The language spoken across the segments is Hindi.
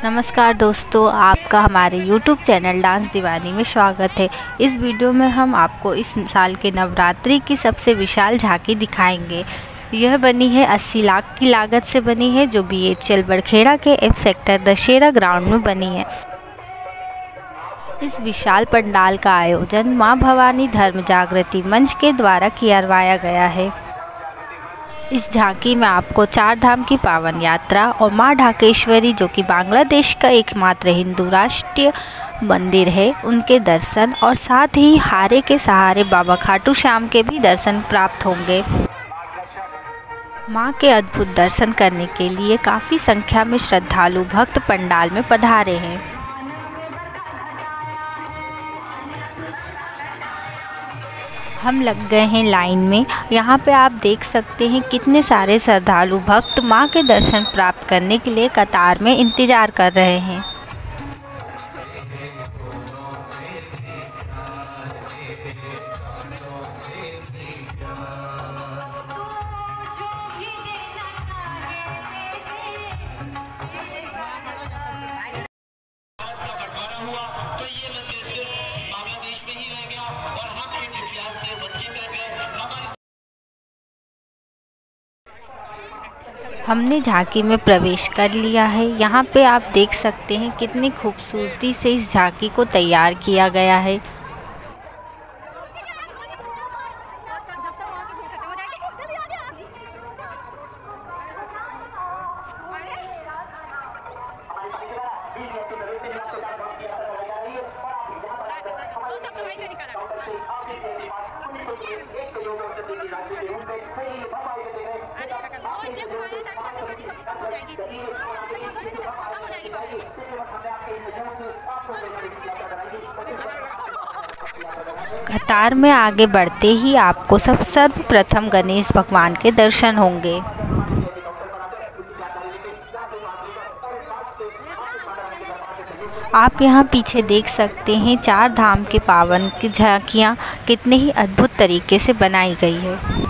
नमस्कार दोस्तों, आपका हमारे YouTube चैनल डांस दीवानी में स्वागत है। इस वीडियो में हम आपको इस साल के नवरात्रि की सबसे विशाल झांकी दिखाएंगे। यह बनी है 80 लाख की लागत से बनी है, जो BHL बड़खेड़ा के F सेक्टर दशहरा ग्राउंड में बनी है। इस विशाल पंडाल का आयोजन मां भवानी धर्म जागृति मंच के द्वारा किया गया है। इस झांकी में आपको चार धाम की पावन यात्रा और मां ढाकेश्वरी, जो कि बांग्लादेश का एकमात्र हिंदू राष्ट्रीय मंदिर है, उनके दर्शन और साथ ही हारे के सहारे बाबा खाटू श्याम के भी दर्शन प्राप्त होंगे। मां के अद्भुत दर्शन करने के लिए काफ़ी संख्या में श्रद्धालु भक्त पंडाल में पधारे हैं। हम लग गए हैं लाइन में। यहाँ पे आप देख सकते हैं कितने सारे श्रद्धालु भक्त मां के दर्शन प्राप्त करने के लिए कतार में इंतज़ार कर रहे हैं। हमने झांकी में प्रवेश कर लिया है। यहाँ पे आप देख सकते हैं कितनी खूबसूरती से इस झांकी को तैयार किया गया है। कतार में आगे बढ़ते ही आपको सर्वप्रथम गणेश भगवान के दर्शन होंगे। आप यहाँ पीछे देख सकते हैं चार धाम के पावन की झांकियाँ कितने ही अद्भुत तरीके से बनाई गई है।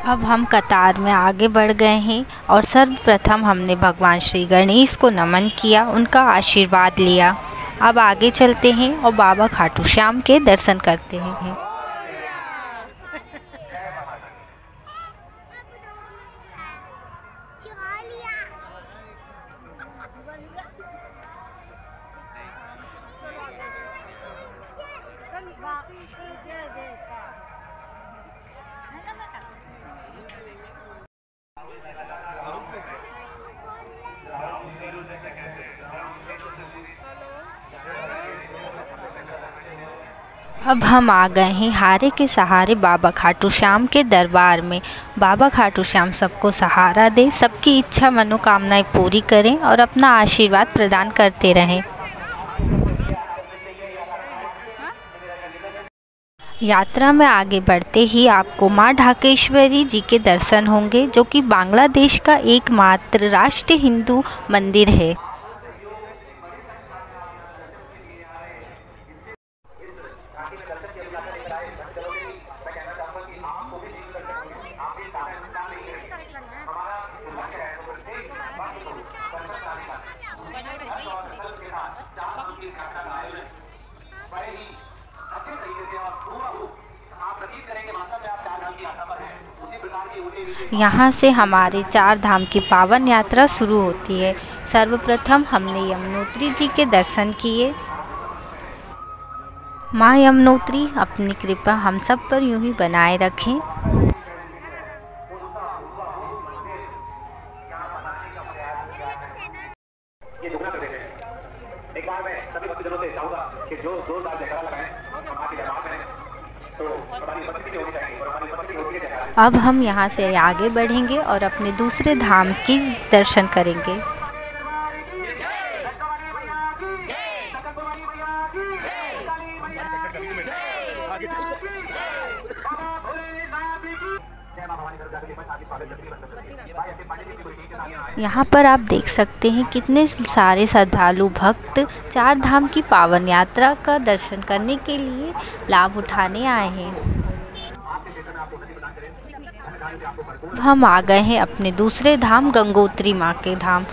अब हम कतार में आगे बढ़ गए हैं और सर्वप्रथम हमने भगवान श्री गणेश को नमन किया, उनका आशीर्वाद लिया। अब आगे चलते हैं और बाबा खाटू श्याम के दर्शन करते हैं। अब हम आ गए हैं हारे के सहारे बाबा खाटू श्याम के दरबार में। बाबा खाटू श्याम सबको सहारा दे, सबकी इच्छा मनोकामनाएं पूरी करें और अपना आशीर्वाद प्रदान करते रहें। यात्रा में आगे बढ़ते ही आपको मां ढाकेश्वरी जी के दर्शन होंगे, जो कि बांग्लादेश का एकमात्र राष्ट्रीय हिंदू मंदिर है। यहाँ से हमारे चार धाम की पावन यात्रा शुरू होती है। सर्वप्रथम हमने यमुनोत्री जी के दर्शन किए। माँ यमुनोत्री अपनी कृपा हम सब पर यूं ही बनाए रखें। एक बार मैं सभी भक्तजनों से चाहूंगा कि जो जोरदार जयकारा लगाएं, मां की दरबार में तो हमारी उपस्थिति होनी चाहिए और हमारी उपस्थिति होती है। अब हम यहाँ से आगे बढ़ेंगे और अपने दूसरे धाम की दर्शन करेंगे। यहाँ पर आप देख सकते हैं कितने सारे श्रद्धालु भक्त चार धाम की पावन यात्रा का दर्शन करने के लिए लाभ उठाने आए हैं। हम आ गए हैं अपने दूसरे धाम गंगोत्री माँ के धाम।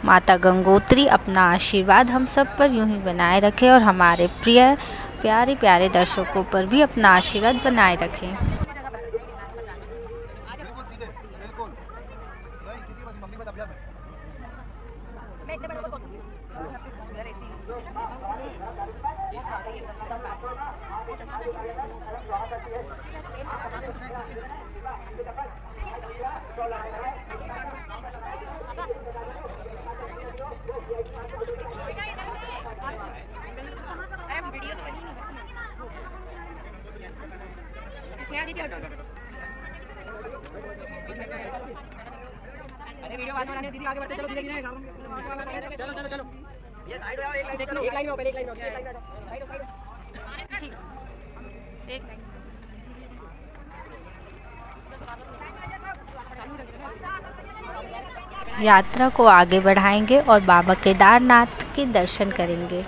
माता गंगोत्री अपना आशीर्वाद हम सब पर यूं ही बनाए रखें और हमारे प्यारे प्यारे दर्शकों पर भी अपना आशीर्वाद बनाए रखें। अरे वीडियो बाद में बनाने दीदी, आगे बढ़ते चलो, धीरे धीरे चलो चलो चलो। ये साइड में आओ, एक लाइन में आओ, पहले एक लाइन में आओ, साइड ठीक, एक लाइन। यात्रा को आगे बढ़ाएंगे और बाबा केदारनाथ के दर्शन करेंगे।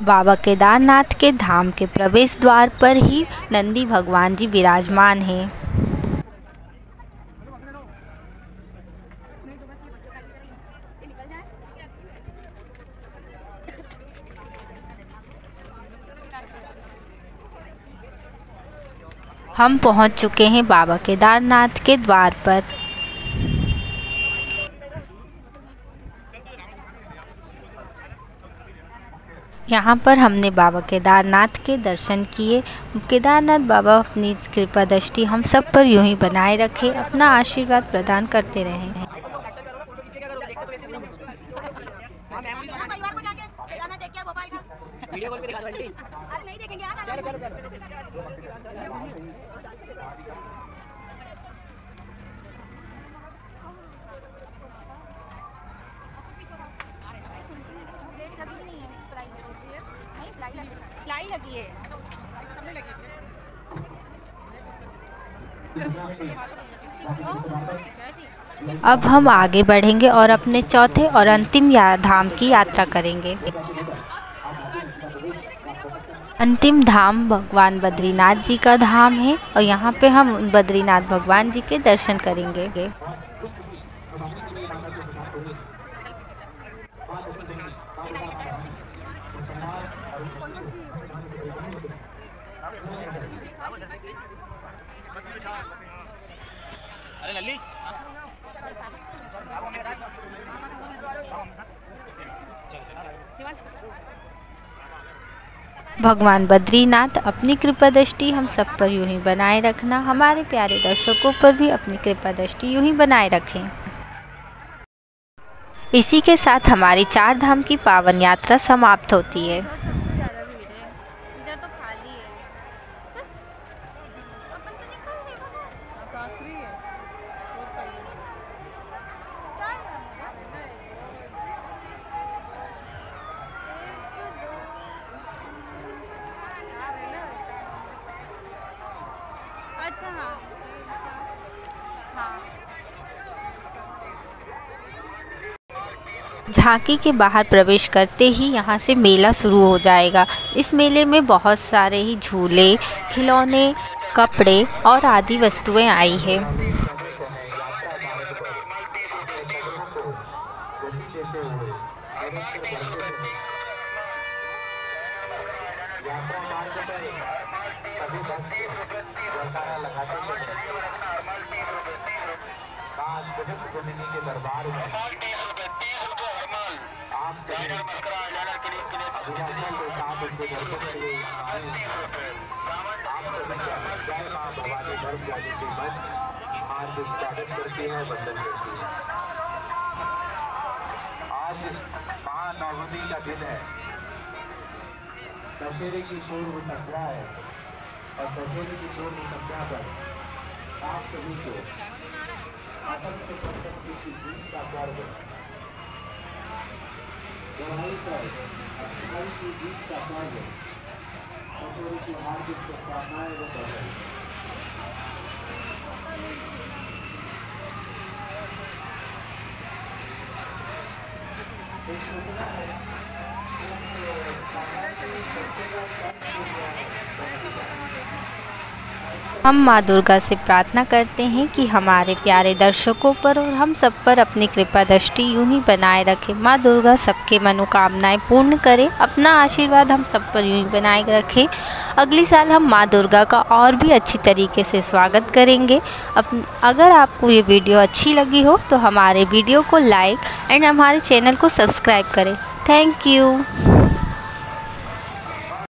बाबा केदारनाथ के धाम के प्रवेश द्वार पर ही नंदी भगवान जी विराजमान हैं। हम पहुंच चुके हैं बाबा केदारनाथ के द्वार पर। यहाँ पर हमने बाबा केदारनाथ के दर्शन किए। केदारनाथ बाबा अपनी कृपा दृष्टि हम सब पर यूं ही बनाए रखें, अपना आशीर्वाद प्रदान करते रहें। लगी है, सबने लगी है। अब हम आगे बढ़ेंगे और अपने चौथे और अंतिम धाम की यात्रा करेंगे। अंतिम धाम भगवान बद्रीनाथ जी का धाम है और यहाँ पे हम बद्रीनाथ भगवान जी के दर्शन करेंगे। अरे लल्ली भगवान बद्रीनाथ अपनी कृपा दृष्टि हम सब पर यूं ही बनाए रखना, हमारे प्यारे दर्शकों पर भी अपनी कृपा दृष्टि यूं ही बनाए रखें। इसी के साथ हमारी चार धाम की पावन यात्रा समाप्त होती है। अच्छा हाँ। झांकी के बाहर प्रवेश करते ही यहाँ से मेला शुरू हो जाएगा। इस मेले में बहुत सारे ही झूले, खिलौने, कपड़े और आदि वस्तुएं आई हैं। दरबार में आप भवानी धर्म जाने के बाद आज स्वागत करती है, वंदन करती है। आज महानवमी का दिन है, दशहरे की पूर्व संध्या है और दशहरे की पूर्व संध्या पर आप सभी को आतंक की जीत का पर्व, दिवाली पर अच्छाई की जीत का पर्व सूर्य की हार्दिक शुभकामनाएं वो कर रही है। एक सूचना है हम माँ दुर्गा से प्रार्थना करते हैं कि हमारे प्यारे दर्शकों पर और हम सब पर अपनी कृपा दृष्टि यूं ही बनाए रखें। माँ दुर्गा सबके मनोकामनाएं पूर्ण करें, अपना आशीर्वाद हम सब पर यूं ही बनाए रखें। अगली साल हम माँ दुर्गा का और भी अच्छी तरीके से स्वागत करेंगे। अगर आपको ये वीडियो अच्छी लगी हो तो हमारे वीडियो को लाइक एंड हमारे चैनल को सब्सक्राइब करें। Thank you.